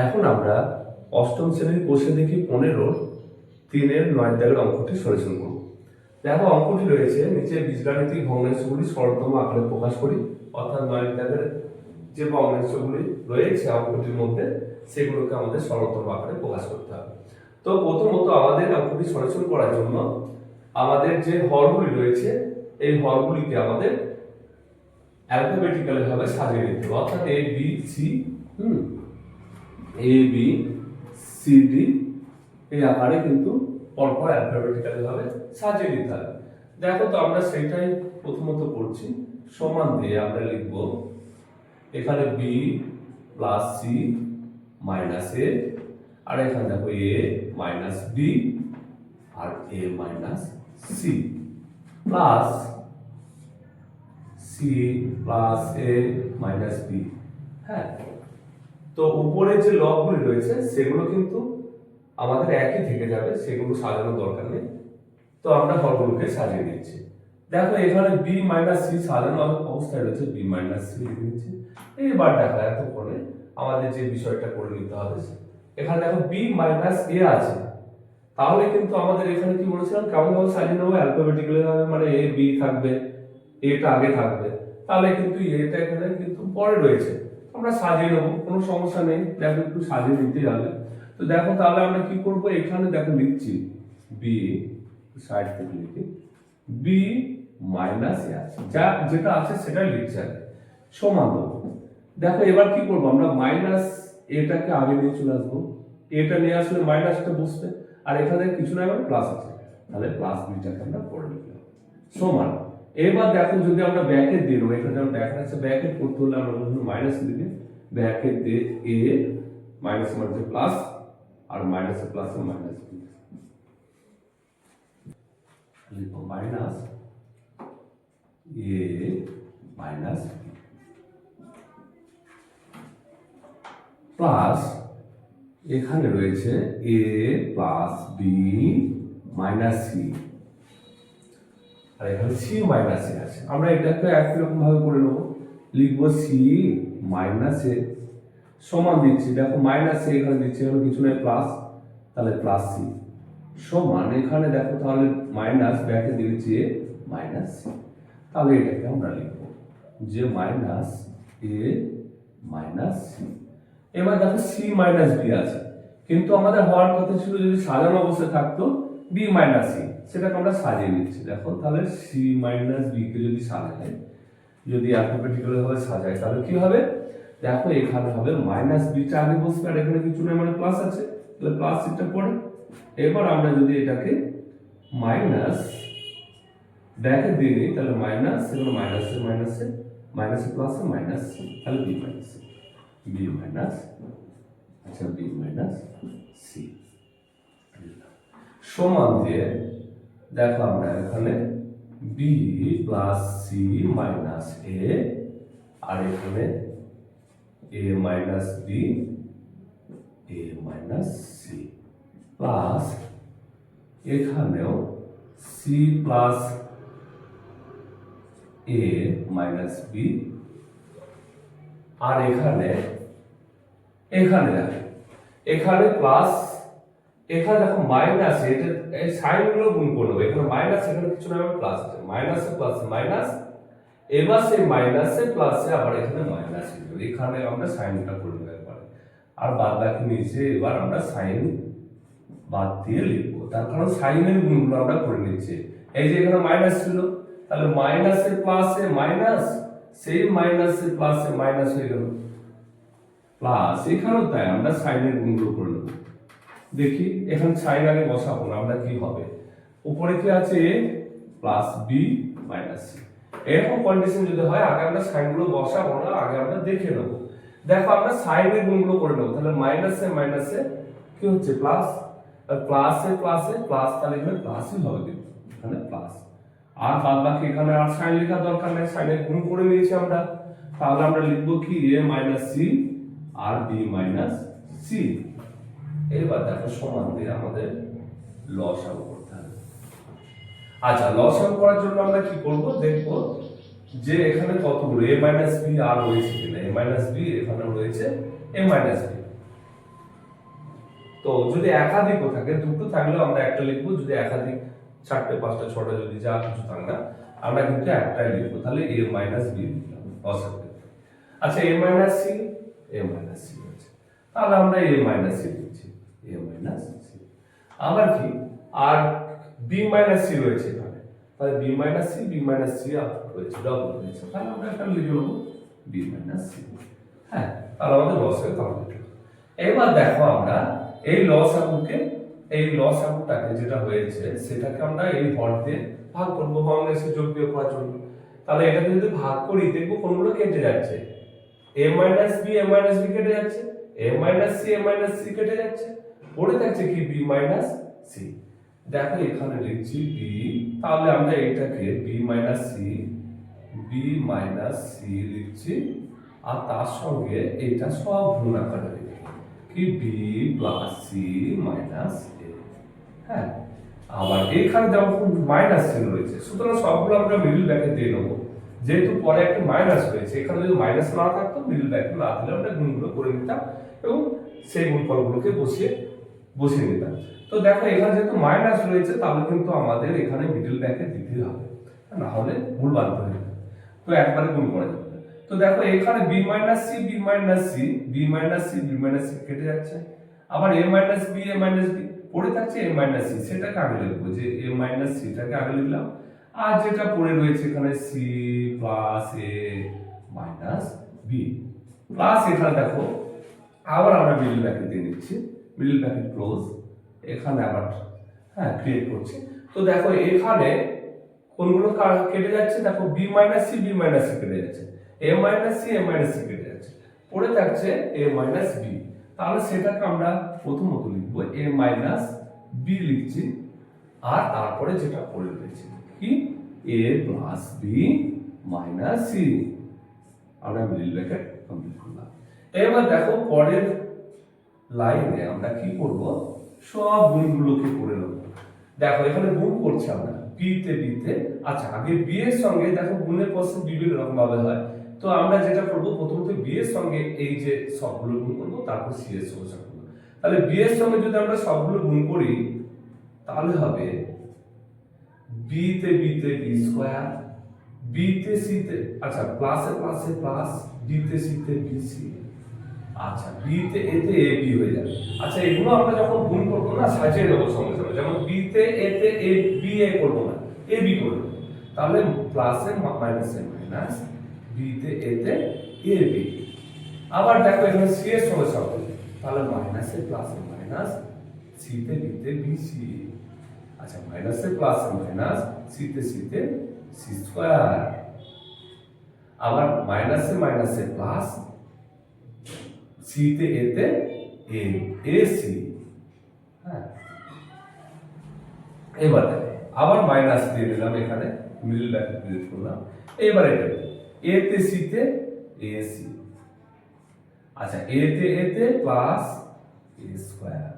এখন আমরা অষ্টম শ্রেণীর কোষে দেখি 15 3-এর 9 দাগের অঙ্কটি সলিউশন করব। দেখো অঙ্কটি রয়েছে নিচে বীজগাণিতিক ভগ্নাংশগুলি সরলতম আকারে প্রকাশ করি, অর্থাৎ 9 দাগের যে ভগ্নাংশগুলি রয়েছে অঙ্কটির মধ্যে সেগুলোকে আমাদের সরলতম আকারে প্রকাশ করতে হবে। তো প্রথমত আমাদের অঙ্কটি সলিউশন করার জন্য আমাদের যে হরগুলি রয়েছে এই হরগুলিকে আমাদের অ্যালফাবেটিক্যালি ভাবে সাজিয়ে নিতে হবে, অর্থাৎ A B C A B C D এই আকারে কিন্তু পরপর অ্যালফাবেটিক্যালি ভাবে সাজিয়ে নিতে হবে। দেখো তো আমরা সেটাই প্রথমত করছি। সমান দিয়ে আমরা লিখব এখানে B plus C minus A, আর এখানে দেখো এ মাইনাস বি আর A minus C plus C plus A minus B. হ্যাঁ, তো উপরে যে লবগুলি রয়েছে সেগুলো কিন্তু আমাদের একই থেকে যাবে, সেগুলো সাজানোর দরকার নেই। তো আমরা হরগুলোকে সাজিয়ে দিচ্ছি। দেখো এখানে বি মাইনাস সি সাজানো অবস্থায় রয়েছে, বি মাইনাস সি লিখে দিচ্ছি। এইবার দেখো এতক্ষণে আমাদের যে বিষয়টা করে নিতে হবে, এখানে দেখো বি মাইনাস এ আছে, তাহলে কিন্তু আমাদের এখানে কি বলেছিলাম কেমন ভাবে সাজিয়ে নেবো, অ্যালফাবেটিক্যালি ভাবে, মানে এ বি থাকবে, এটা আগে থাকবে, তাহলে কিন্তু এটা এখানে কিন্তু পরে রয়েছে, আমরা সাজিয়ে নেবো, কোনো সমস্যা নেই। দেখো একটু সাজিয়ে নিতে যাবে। তো দেখো তাহলে আমরা কি করবো, এখানে দেখো লিখছি বি, সাইড থেকে লিখি বি মাইনাস এ আছে, যা যেটা আছে সেটাই লিখছি আগে, সমান দেবো। দেখো এবার কি করবো, আমরা মাইনাস এটাকে আগে নিয়ে চলে আসবো, এটা নিয়ে আসলে মাইনাসটা বসবে, আর এখানে কিছু না মানে প্লাস আছে, তাহলে প্লাস বিটাকে আমরা পরে লিখলাম সমান। এবার দেখো যদি আমরা ব্র্যাকেট দিয়ে দেবো, এখানে যেমন ব্র্যাকেট আছে, ব্র্যাকেট করতে হলে আমরা মাইনাস দিকে ব্র্যাকেট দিয়ে এ মাইনাস মানে প্লাস, আর মাইনাস প্লাস মাইনাস বি লিখবো, মাইনাস এ মাইনাস বি প্লাস এখানে রয়েছে এ প্লাস বি মাইনাস সি, আর এখানে সি মাইনাস এ আছে। আমরা এটাকে একই রকম ভাবে করে নেব, লিখবো সি মাইনাস এ সমান দিচ্ছি, দেখো মাইনাস এ এখানে দিচ্ছি, এখানে কিছু নেই প্লাস, তাহলে প্লাস সি সমান এখানে দেখো তাহলে মাইনাস ব্যাকে দিয়েছি এ মাইনাস সি, তাহলে এটাকে আমরা লিখবো যে মাইনাস এ মাইনাস সি। এবার দেখো সি মাইনাস বি আছে, কিন্তু আমাদের হওয়ার কথা ছিল যদি সাজানো অবস্থায় থাকতো বি মাইনাস সি, সেটাকে আমরা সাজিয়ে নিচ্ছি। দেখো তাহলে সি মাইনাস বি কে যদি সাজাই, যদি অ্যালফাবেটিক্যালি ভাবে সাজাই, তাহলে কি হবে, দেখো এখানে হবে মাইনাস বিটা আগে বসবে, আর এখানে কিছু না মানে প্লাস আছে, তাহলে প্লাস সিটা পড়ে। এবার আমরা যদি এটাকে মাইনাস ব্যাকে দিয়ে নিই, তাহলে মাইনাস এখানে মাইনাসে মাইনাসে মাইনাসে প্লাসে মাইনাস, তাহলে বি মাইনাস বি মাইনাস আচ্ছা বি মাইনাস সি সমান দিয়ে দেখো আমরা এখানে B plus C minus A, আর এখানে এ minus B A minus C plus এখানেও C plus A minus B, আর এখানে এখানে দেখো এখানে প্লাস, এখানে দেখো মাইনাস, এটা এই সাইন গুলো গুণ করবো, এখানে মাইনাস এখানে কিছু না প্লাস আছে, মাইনাসে প্লাস মাইনাস, এবার সেই মাইনাসে প্লাসে আবার এখানে মাইনাস, এখানে আমরা সাইনটা করে নেব একবার, আর বাদ বাকি নিচে এবার আমরা সাইন বাদ দিয়ে লিখবো, তার কারণ সাইনের গুণগুলো আমরা করে নিচ্ছি। এই যে এখানে মাইনাস ছিল, তাহলে মাইনাসে প্লাসে মাইনাস, সেই মাইনাসে প্লাসে মাইনাস হয়ে গেল প্লাস, এখানেও তাই আমরা সাইনের গুণগুলো করে নেব। দেখি এখানে সাইন আগে বসাবো না, আমরা কি হবে, উপরে কি আছে এ প্লাস বি মাইনাস সি, এরকম কন্ডিশন যদি হয় আগে আমরা সাইনগুলো বসাবো না, আগে আমরা দেখে নেব। দেখো আমরা সাইনের গুণগুলো করে নেব, তাহলে মাইনাসে মাইনাসে কি হচ্ছে প্লাস, আর প্লাসে প্লাসে প্লাস, তাহলে এখানে প্লাসই হবে, কিন্তু এখানে প্লাস, আর বাদ বাকি এখানে আর সাইন লেখার দরকার নেই, সাইনের গুণ করে নিয়েছি আমরা, তাহলে আমরা লিখবো কি এ মাইনাস সি আর বি মাইনাস সি। এবার দেখো সমান দিয়ে আমাদের লসাগু করতে হবে। আচ্ছা লসাগু করার জন্য আমরা কি করব, দেখবো যে এখানে কতগুলো a - b আর রয়েছে কিনা। a - b এখানে রয়েছে a - b, তো যদি একাধিকও থাকে, দুটো থাকলেও আমরা একটা লিখবো, যদি একাধিক 4টে 5টা 6টা যদি যা কিছু থাকে না আমরা কিন্তু একটাই লিখবো, তাহলে a মাইনাস b লিখলাম লসের ক্ষেত্রে। আচ্ছা a minus c, a minus c আছে, তাহলে আমরা a মাইনাস c লিখছি, a মাইনাস c। আবার কি, আর b মাইনাস c রয়েছে এখানে, তাহলে b minus c, b minus c রয়েছে, ডবল রয়েছে, তাহলে আমরা এটা লিখে নেবো b মাইনাস c। হ্যাঁ, তাহলে আমাদের লসের কমপ্লিট। এবার দেখো আমরা এই লসাগুটাকে যেটা হয়েছে সেটাকে আমরা এই হর দিয়ে ভাগ করবো, ভগ্নাংশে যোগ বিয়োগ করার জন্য। তাহলে এটাকে যদি ভাগ করি দেখবো কোনগুলো কেটে যাচ্ছে, a মাইনাস b কেটে যাচ্ছে, a মাইনাস c কেটে যাচ্ছে, পড়ে থাকছে কি b মাইনাস c। দেখো এখানে লিখছি b, তাহলে আমরা এটাকে b মাইনাস c লিখছি, আর তার সঙ্গে এটা সব গুণ আকারে লিখি কি b plus c minus a। হ্যাঁ, আবার এখানে যখন মাইনাস চিহ্ন রয়েছে, সুতরাং সবগুলো আমরা মিডল ব্র্যাকেট দিয়ে নেবো, যেহেতু পরে একটা মাইনাস রয়েছে, এখানে যদি মাইনাস না থাকতো মিডল ব্র্যাকেট না দিলে আমরা গুণগুলো করে নিতাম এবং সেই গুণফলগুলোকে বসিয়ে নিতাম। তো দেখো এখানে যেহেতু মাইনাস রয়েছে, তাহলে কিন্তু আমাদের এখানে মিডল ব্র্যাকেট দিতে হবে, না হলে ভুল বানাতে হবে, তো একবারে গুণ করা যাবে। তো দেখো এখানে b মাইনাস c কেটে যাচ্ছে, আবার a মাইনাস b পড়ে থাকছে a মাইনাস c, সেটাকে আগে লিখবো, যে a মাইনাস c টাকে আগে লিখলাম, আর যেটা পড়ে রয়েছে এখানে c plus a minus b plus এখানে দেখো আবার আমরা মিডল ব্র্যাকেট দিয়ে নিচ্ছি, মিডল ব্র্যাকেট ক্লোজ, এখানে আবার হ্যাঁ ক্রিয়েট করছি। তো দেখো এখানে কোনগুলো কেটে যাচ্ছে, দেখো b মাইনাস c কেটে যাচ্ছে, a মাইনাস c কেটে যাচ্ছে, পড়ে থাকছে a মাইনাস b। তাহলে সেটাকে আমরা প্রথমত লিখবো a মাইনাস b লিখছি, আর তারপরে যেটা পড়ে রয়েছে কি a plus b minus c, আমরা মিডল ব্র্যাকেট কমপ্লিট করলাম। এবার দেখো পরের লাইনে আমরা কি করব, সব গুণগুলোকে করে নেব। দেখো এখানে গুণ করছি আমরা b তে, আচ্ছা আগে b এর সঙ্গে দেখো গুণের প্রসেস বিভিন্ন রকম ভাবে হয়, তো আমরা যেটা করব প্রথমত b এর সঙ্গে এই যে সবগুলো গুণ করব, তারপর c এর সঙ্গে সব গুণ। তাহলে b এর সঙ্গে যদি আমরা সবগুলো গুণ করি তাহলে হবে b তে b স্কয়ার, b তে c তে, আচ্ছা প্লাসে প্লাস, b তে c তে bc, আচ্ছা b তে a তে ab হয়ে যাবে। আচ্ছা এগুলো আমরা যখন গুণ করব না সাজিয়ে দেব সঙ্গে সঙ্গে, যেমন b তে a তে a করব না, ab করব, তাহলে প্লাসে মাইনাসে মাইনাস, b তে a তে ab। আবার দেখো এখানে c এর সঙ্গে সব, তাহলে মাইনাসে প্লাসে মাইনাস, c তে bc, আচ্ছা মাইনাসে প্লাসে মাইনাস, c তে c স্কয়ার, আবার মাইনাসে প্লাস, c তে a তে ac। হ্যাঁ, এবার দেখো আবার মাইনাস দিয়ে দিলাম, এখানে মিডল ব্র্যাকেট ক্রিয়েট করলাম। এবার এটা a তে c তে ac, আচ্ছা a তে প্লাস a স্কয়ার,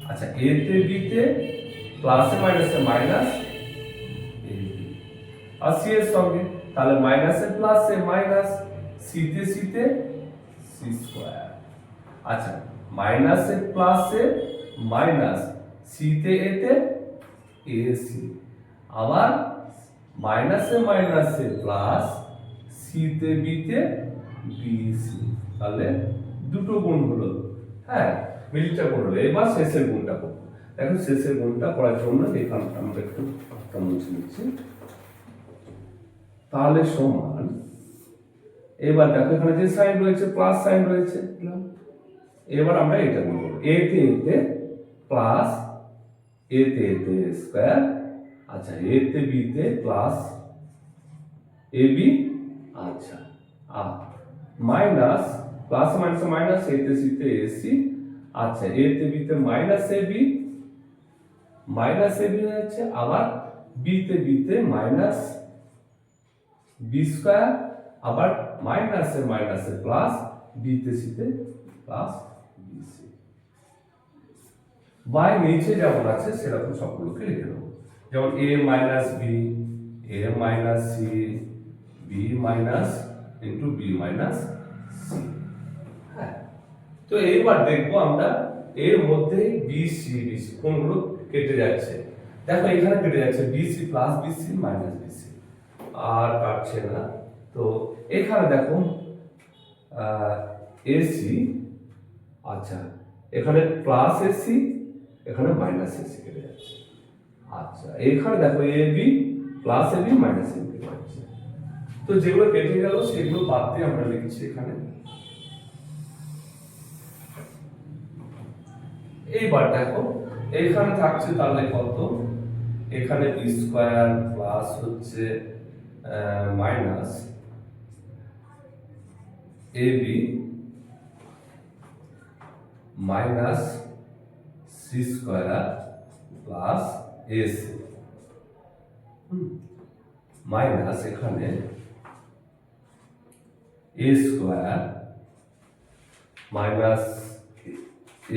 আচ্ছা a তে b তে প্লাসে মাইনাসে মাইনাস ab, আর c এর সঙ্গে তাহলে মাইনাসে প্লাসে মাইনাস, c তে c স্কয়ার, আচ্ছা মাইনাসে প্লাসে মাইনাস, c তে a তে ac, আবার মাইনাসে প্লাস, c তে b তে bc, তাহলে দুটো গুণ হলো। হ্যাঁ, মিডলটা গুণ হলো। এবার শেষের গুণটা করব। দেখো শেষের গুণটা করার জন্য এখানে আমরা একটু একটা মুছে নিচ্ছি, তাহলে সমান, এবার দেখো এখানে যে সাইন রয়েছে প্লাস সাইন রয়েছে, এবার আমরা এটা গুণ করব, a তে প্লাস, a তে স্কয়ার, আচ্ছা a তে b তে প্লাস ab, আচ্ছা আর মাইনাস প্লাস মাইনাস a তে c তে ac, আচ্ছা a তে b তে মাইনাস ab হয়ে যাচ্ছে, আবার b তে মাইনাস b স্কয়ার, আবার মাইনাসে প্লাস, b তে c তে প্লাস bc। বাই নিচে যেমন আছে সেরকম সবগুলোকে লিখে দেবো, যেমন a minus b, a minus c, b minus into b minus c। হ্যাঁ, তো এইবার দেখবো আমরা এর মধ্যে বিসি কোনগুলো কেটে যাচ্ছে, দেখো এখানে কেটে যাচ্ছে BC plus BC minus BC, আর কাটছে না। তো এখানে দেখো এসি, আচ্ছা এখানে প্লাস এসি, এখানে মাইনাস এসি কেটে যাচ্ছে। আচ্ছা এখানে দেখো AB plus AB minus AB কেটে যাচ্ছে। তো যেগুলো কেটে গেল সেগুলো বাদ দিয়ে আমরা লিখছি এখানে। এইবার দেখো এখানে থাকছে তাহলে কত, এখানে বি স্কয়ার প্লাস হচ্ছে minus AB minus C square plus AC minus এখানে A square minus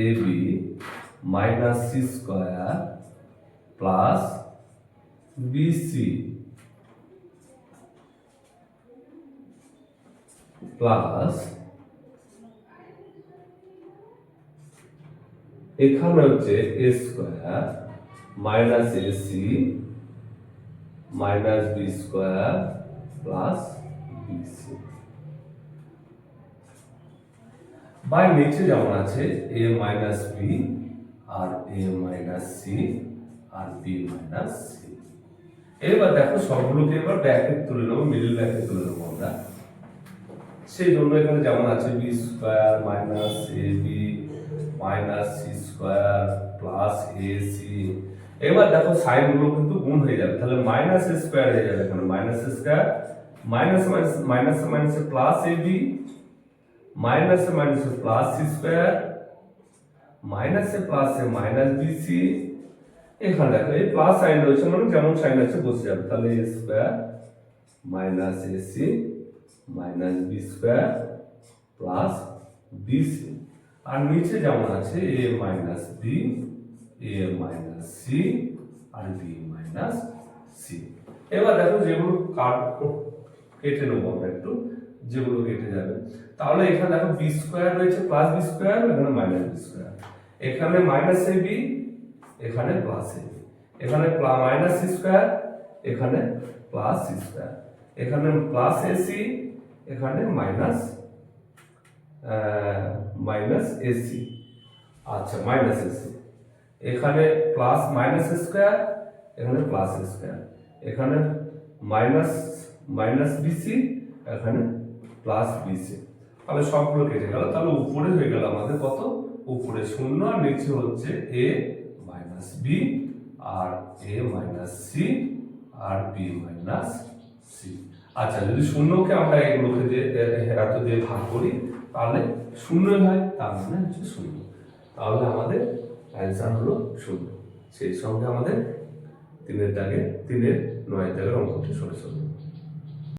AB minus C square plus BC plus এখানে হচ্ছে A square minus AC minus B square plus BC, by নিচে যেমন আছে A minus B আর A minus C আর B minus C. এবার দেখো সবগুলোকে এবার ব্র্যাকেট তুলে নেবো, মিডল ব্র্যাকেট তুলে নেবো আমরা। সেই জন্য এখানে যেমন আছে B square minus A B minus C square plus A C. এবার দেখো সাইন গুলো কিন্তু গুণ হয়ে যাবে, তাহলে মাইনাস স্কয়ার হয়ে যাবে, এখানে minus square minus minus minus plus A B minus minus plus C square minus plus minus B C. এখানে দেখো এই প্লাস সাইন রয়েছে মানে যেমন সাইন আছে বসে যাবে, তাহলে A square minus A C minus B square plus B C, আর নিচে যেমন আছে A minus B A minus C আর বি মাইনাস সি। এবার দেখো যেগুলো কেটে নেবো আমরা একটু, যেগুলো কেটে যাবে, তাহলে এখানে দেখো বি স্কয়ার রয়েছে প্লাস বি স্কয়ার, এখানে মাইনাস বি স্কয়ার, এখানে মাইনাস এ বি এখানে প্লাস এ বি, এখানে মাইনাস সি স্কয়ার এখানে প্লাস সি স্কয়ার, এখানে প্লাস এ সি এখানে মাইনাস মাইনাস এসি, আচ্ছা মাইনাস এসি, এখানে প্লাস মাইনাস স্কয়ার এখানে প্লাস স্কয়ার, এখানে মাইনাস মাইনাস বিসি এখানে প্লাস বিসি। তাহলে সবগুলো কেটে গেল, তাহলে উপরে হয়ে গেল আমাদের কত, উপরে শূন্য আর নিচে হচ্ছে এ মাইনাস বি আর এ মাইনাস সি আর বি মাইনাস সি। আচ্ছা যদি শূন্যকে আমরা এগুলোকে যে এত দিয়ে ভাগ করি তাহলে শূন্য হয়, তার মানে হচ্ছে শূন্য, তাহলে আমাদের অ্যান্সার হলো শূন্য। সেই সঙ্গে আমাদের 3-এর দাগে 3-এর 9-এর দাগের অঙ্কটি সরে